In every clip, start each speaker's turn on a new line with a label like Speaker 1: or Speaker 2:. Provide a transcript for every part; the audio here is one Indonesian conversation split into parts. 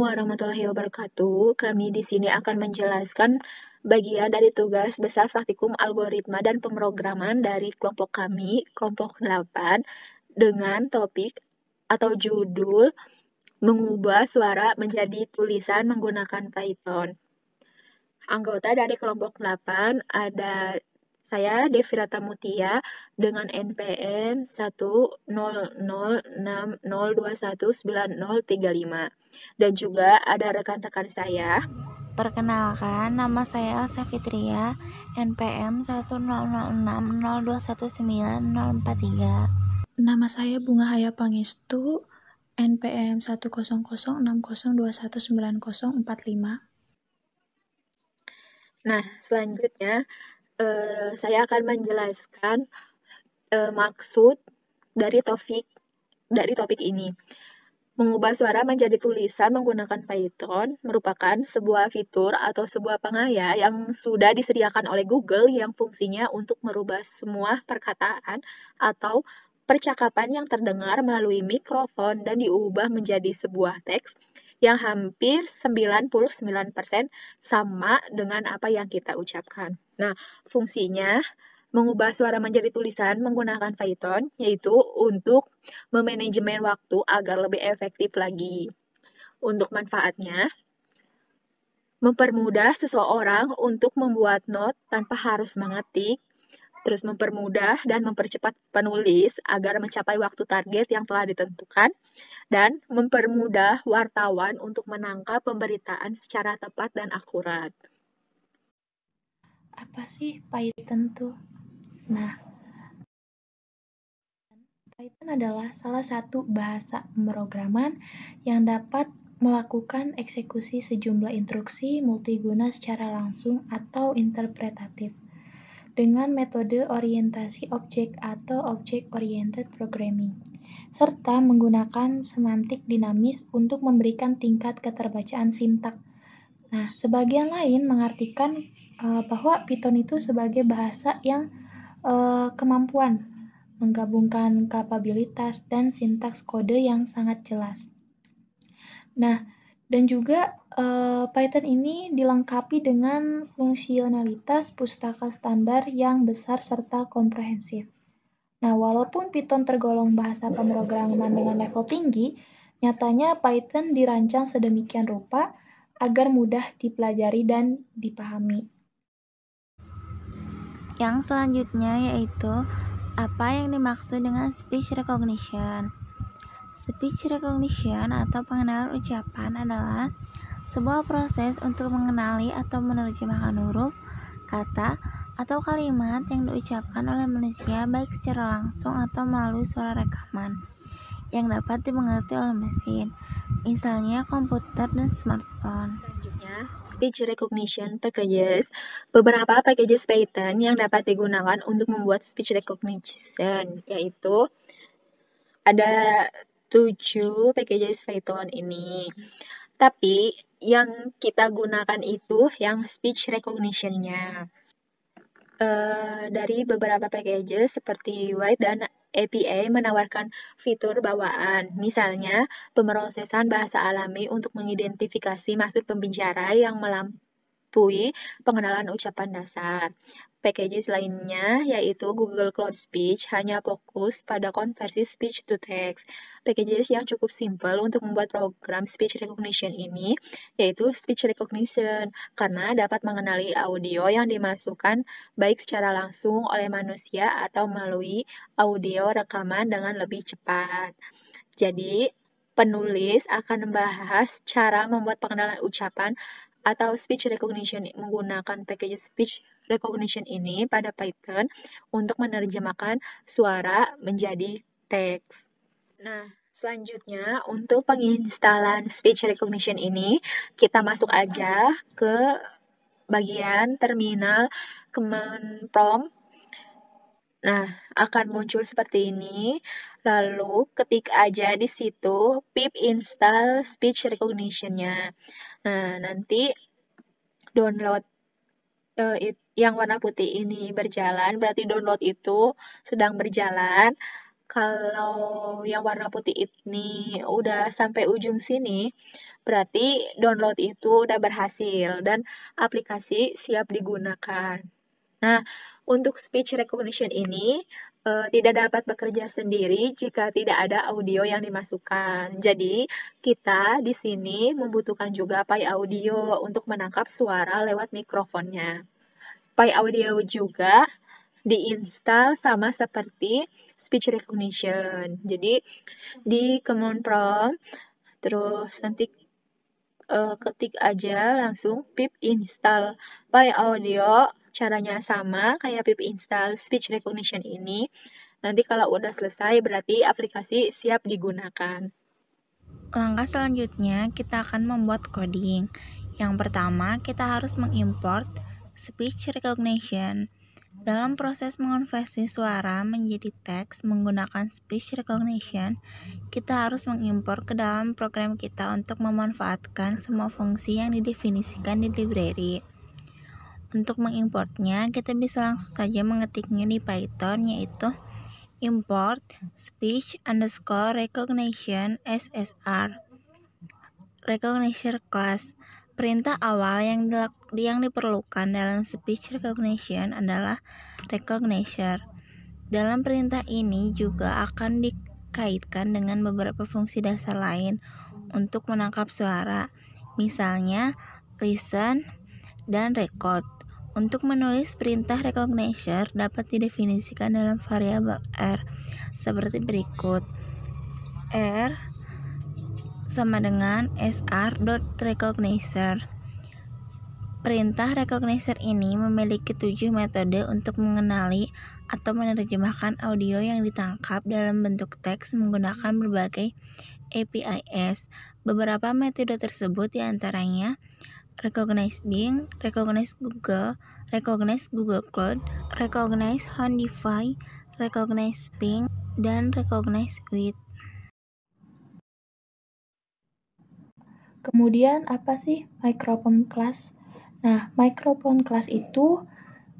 Speaker 1: warahmatullahi wabarakatuh. Kami di sini akan menjelaskan bagian dari tugas besar praktikum algoritma dan pemrograman dari kelompok kami, kelompok 8, dengan topik atau judul mengubah suara menjadi tulisan menggunakan Python. Anggota dari kelompok 8 ada saya Devira Tamutia dengan NPM 10060219035 dan juga ada rekan-rekan saya.
Speaker 2: Perkenalkan, nama saya Elsa Fitria, NPM 1006219043043.
Speaker 3: Nama saya Bunga Haya Pangestu, NPM 10060219045.
Speaker 1: Nah, selanjutnya saya akan menjelaskan maksud dari topik ini. Mengubah suara menjadi tulisan menggunakan Python merupakan sebuah fitur atau sebuah pengaya yang sudah disediakan oleh Google yang fungsinya untuk merubah semua perkataan atau percakapan yang terdengar melalui mikrofon dan diubah menjadi sebuah teks yang hampir 99% sama dengan apa yang kita ucapkan. Nah, fungsinya mengubah suara menjadi tulisan menggunakan Python, yaitu untuk memanajemen waktu agar lebih efektif lagi. Untuk manfaatnya, mempermudah seseorang untuk membuat not tanpa harus mengetik, terus mempermudah dan mempercepat penulis agar mencapai waktu target yang telah ditentukan, dan mempermudah wartawan untuk menangkap pemberitaan secara tepat dan akurat.
Speaker 2: Apa sih Python tuh? Nah, Python adalah salah satu bahasa pemrograman yang dapat melakukan eksekusi sejumlah instruksi multiguna secara langsung atau interpretatif dengan metode orientasi objek atau object-oriented programming, serta menggunakan semantik dinamis untuk memberikan tingkat keterbacaan sintak. Nah, sebagian lain mengartikan bahwa Python itu sebagai bahasa yang kemampuan menggabungkan kapabilitas dan sintaks kode yang sangat jelas. Nah, dan juga Python ini dilengkapi dengan fungsionalitas pustaka standar yang besar serta komprehensif. Nah, walaupun Python tergolong bahasa pemrograman dengan level tinggi, nyatanya Python dirancang sedemikian rupa agar mudah dipelajari dan dipahami.
Speaker 4: Yang selanjutnya yaitu apa yang dimaksud dengan speech recognition. Speech recognition atau pengenalan ucapan adalah sebuah proses untuk mengenali atau menerjemahkan huruf, kata, atau kalimat yang diucapkan oleh manusia baik secara langsung atau melalui suara rekaman yang dapat dimengerti oleh mesin, misalnya komputer dan smartphone.
Speaker 1: Selanjutnya, speech recognition packages. Beberapa packages Python yang dapat digunakan untuk membuat speech recognition, yaitu ada 7 packages Python ini. Tapi yang kita gunakan itu yang speech recognition-nya. Dari beberapa packages seperti Wide dan APA menawarkan fitur bawaan, misalnya pemrosesan bahasa alami untuk mengidentifikasi maksud pembicara yang melampaui pengenalan ucapan dasar. Packages lainnya yaitu Google Cloud Speech hanya fokus pada konversi speech to text. Packages yang cukup simpel untuk membuat program speech recognition ini yaitu speech recognition karena dapat mengenali audio yang dimasukkan baik secara langsung oleh manusia atau melalui audio rekaman dengan lebih cepat. Jadi, penulis akan membahas cara membuat pengenalan ucapan atau speech recognition menggunakan package speech recognition ini pada Python untuk menerjemahkan suara menjadi teks. Nah, selanjutnya untuk penginstalan speech recognition ini, kita masuk aja ke bagian terminal command prompt. Nah, akan muncul seperti ini. Lalu ketik aja di situ pip install speech recognition-nya. Nah, nanti download yang warna putih ini berjalan, berarti download itu sedang berjalan. Kalau yang warna putih ini udah sampai ujung sini, berarti download itu udah berhasil dan aplikasi siap digunakan. Nah, untuk speech recognition ini tidak dapat bekerja sendiri jika tidak ada audio yang dimasukkan. Jadi, kita di sini membutuhkan juga Pi Audio untuk menangkap suara lewat mikrofonnya. Pi Audio juga diinstal sama seperti speech recognition. Jadi, di command prompt, terus nanti ketik aja langsung pip install Pi Audio. Caranya sama kayak pip install speech recognition ini. Nanti kalau udah selesai berarti aplikasi siap digunakan.
Speaker 4: Langkah selanjutnya kita akan membuat coding. Yang pertama, kita harus mengimport speech recognition. Dalam proses mengonversi suara menjadi teks menggunakan speech recognition, kita harus mengimpor ke dalam program kita untuk memanfaatkan semua fungsi yang didefinisikan di library. Untuk mengimportnya, kita bisa langsung saja mengetiknya di Python, yaitu import speech_recognition SSR recognition class. Perintah awal yang diperlukan dalam speech recognition adalah recognizer. Dalam perintah ini juga akan dikaitkan dengan beberapa fungsi dasar lain untuk menangkap suara, misalnya listen dan record. Untuk menulis perintah recognizer dapat didefinisikan dalam variabel R seperti berikut. R sama dengan sr.recognizer. Perintah recognizer ini memiliki 7 metode untuk mengenali atau menerjemahkan audio yang ditangkap dalam bentuk teks menggunakan berbagai APIs. Beberapa metode tersebut diantaranya Recognize Bing, Recognize Google, Recognize Google Cloud, Recognize Hondify, Recognize Bing, dan Recognize with.
Speaker 2: Kemudian apa sih microphone class? Nah, microphone class itu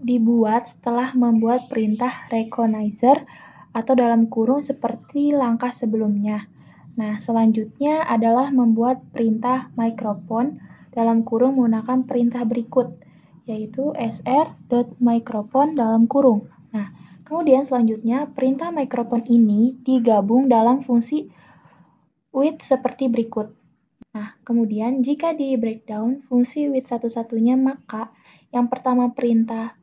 Speaker 2: dibuat setelah membuat perintah recognizer atau dalam kurung seperti langkah sebelumnya. Nah, selanjutnya adalah membuat perintah microphone dalam kurung menggunakan perintah berikut, yaitu sr.microphone dalam kurung. Nah, kemudian selanjutnya perintah microphone ini digabung dalam fungsi with seperti berikut. Nah, kemudian jika di breakdown fungsi with satu-satunya, maka yang pertama perintah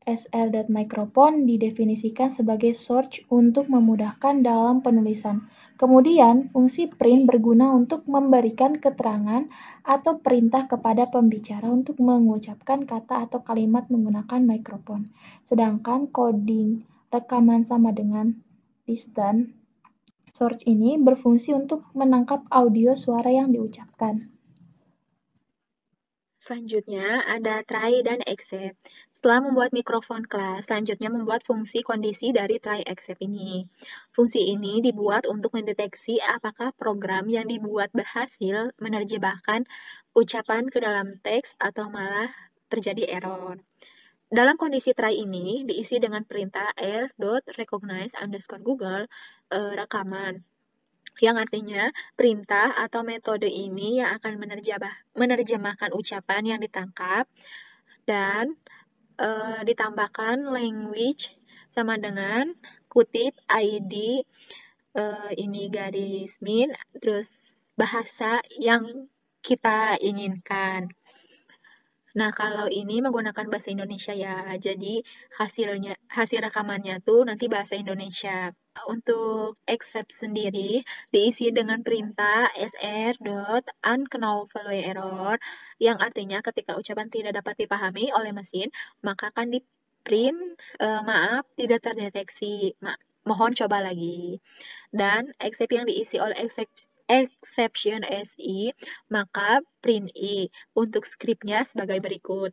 Speaker 2: sr.microphone didefinisikan sebagai search untuk memudahkan dalam penulisan. Kemudian fungsi print berguna untuk memberikan keterangan atau perintah kepada pembicara untuk mengucapkan kata atau kalimat menggunakan mikrofon. Sedangkan coding rekaman sama dengan listen search ini berfungsi untuk menangkap audio suara yang diucapkan.
Speaker 1: Selanjutnya ada try dan except. Setelah membuat mikrofon class, selanjutnya membuat fungsi kondisi dari try except ini. Fungsi ini dibuat untuk mendeteksi apakah program yang dibuat berhasil menerjemahkan ucapan ke dalam teks atau malah terjadi error. Dalam kondisi try ini diisi dengan perintah r.recognize_google rekaman, yang artinya perintah atau metode ini yang akan menerjemahkan ucapan yang ditangkap dan ditambahkan language sama dengan kutip ID ini garis min terus bahasa yang kita inginkan. Nah, kalau ini menggunakan bahasa Indonesia ya, jadi hasil rekamannya tuh nanti bahasa Indonesia. Untuk accept sendiri diisi dengan perintah sr.unknown_error yang artinya ketika ucapan tidak dapat dipahami oleh mesin, maka akan di print maaf tidak terdeteksi. Mohon coba lagi. Dan accept yang diisi oleh exception SI, maka print I. Untuk skripnya sebagai berikut.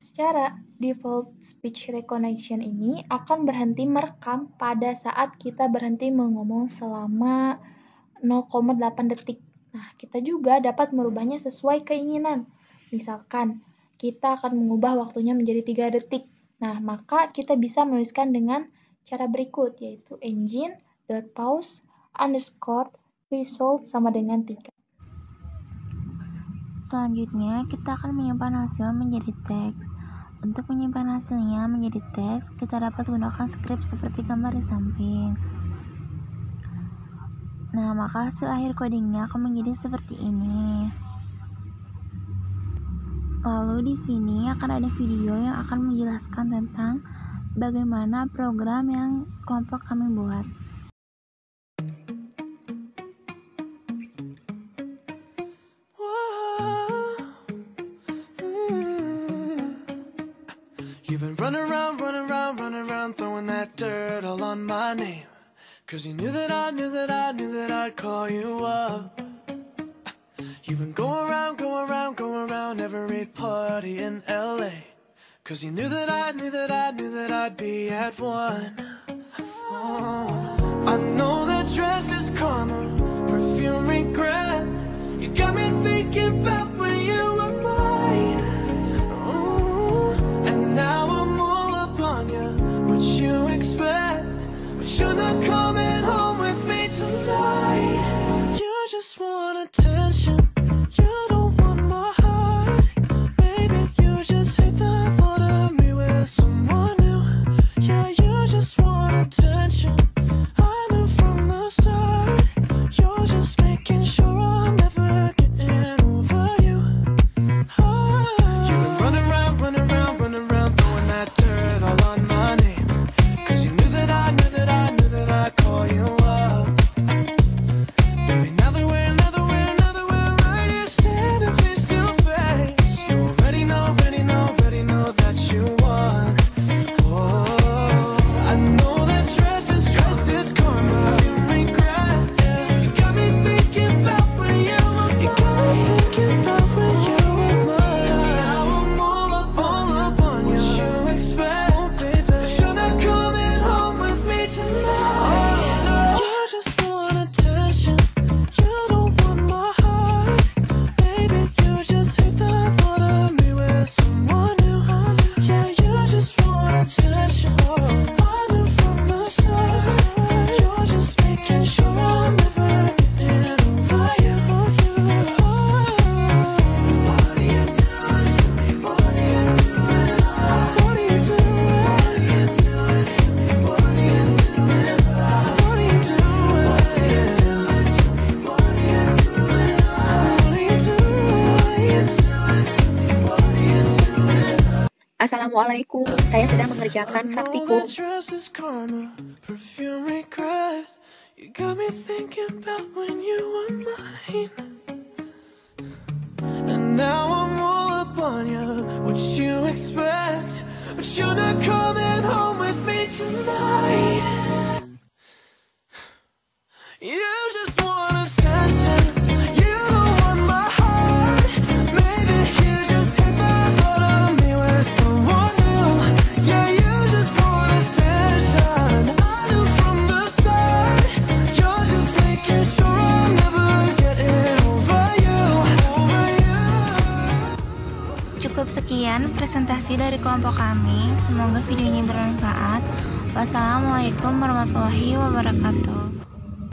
Speaker 2: Secara default speech recognition ini akan berhenti merekam pada saat kita berhenti mengomong selama 0,8 detik. Nah, kita juga dapat merubahnya sesuai keinginan. Misalkan, kita akan mengubah waktunya menjadi 3 detik. Nah, maka kita bisa menuliskan dengan cara berikut, yaitu engine.pause_result sama dengan 3.
Speaker 4: Selanjutnya, kita akan menyimpan hasil menjadi teks. Untuk menyimpan hasilnya menjadi teks, kita dapat gunakan script seperti gambar di samping. Nah, maka hasil akhir codingnya akan menjadi seperti ini. Lalu di sini akan ada video yang akan menjelaskan tentang bagaimana program yang kelompok kami buat.
Speaker 5: You've been running around, throwing that dirt all on my name. 'Cause you knew that I'd call you up. You've been going around every party in LA. 'Cause you knew that I'd be at one. Oh, I know that dress is karma, perfume regret. You got me thinking about when you were mine. Oh, and now I'm all up on you. What you expect? But you're not coming home with me tonight. You just want attention. You don't want my heart. Maybe you just hate the thought of me with someone new. Yeah, you just want attention. I knew from the start. You're just making sure I'm never getting over you. You've been running around, throwing that dirt all on my name. 'Cause you knew that I'd call you up. Baby, now that we're right here standing face to face, you already know that you won. Oh, I know that dress is karma, you regret. You got me thinking about when you were mine. And now I'm all up on you. What you expect? But you're not coming home with me tonight. You just want attention. You don't want my heart. Maybe you just hate the thought of me with someone new. Yeah, you just want attention. I knew from the start. You're just making sure I'm never getting over you. What are you doing to me? What are you doing? What are you doing? What are you doing to me? What are you doing? What are you doing? What are you doing to me? What are you doing? What are you doing to me? What are you doing?
Speaker 1: Assalamualaikum, saya sedang mengerjakan
Speaker 5: I know
Speaker 1: praktikum.
Speaker 5: that dress is karma, perfume regret. You got me thinking about when you were mine. And now I'm all up on you. What you expect? But you're not coming home with me tonight. You just want attention. You don't want my heart. Maybe you just hate the thought of me with someone new. Yeah, you just want attention. I knew from the start. You're just making sure I'm never getting over you.
Speaker 4: Cukup sekian presentasi dari kelompok kami. Semoga videonya bermanfaat. Wassalamualaikum warahmatullahi wabarakatuh.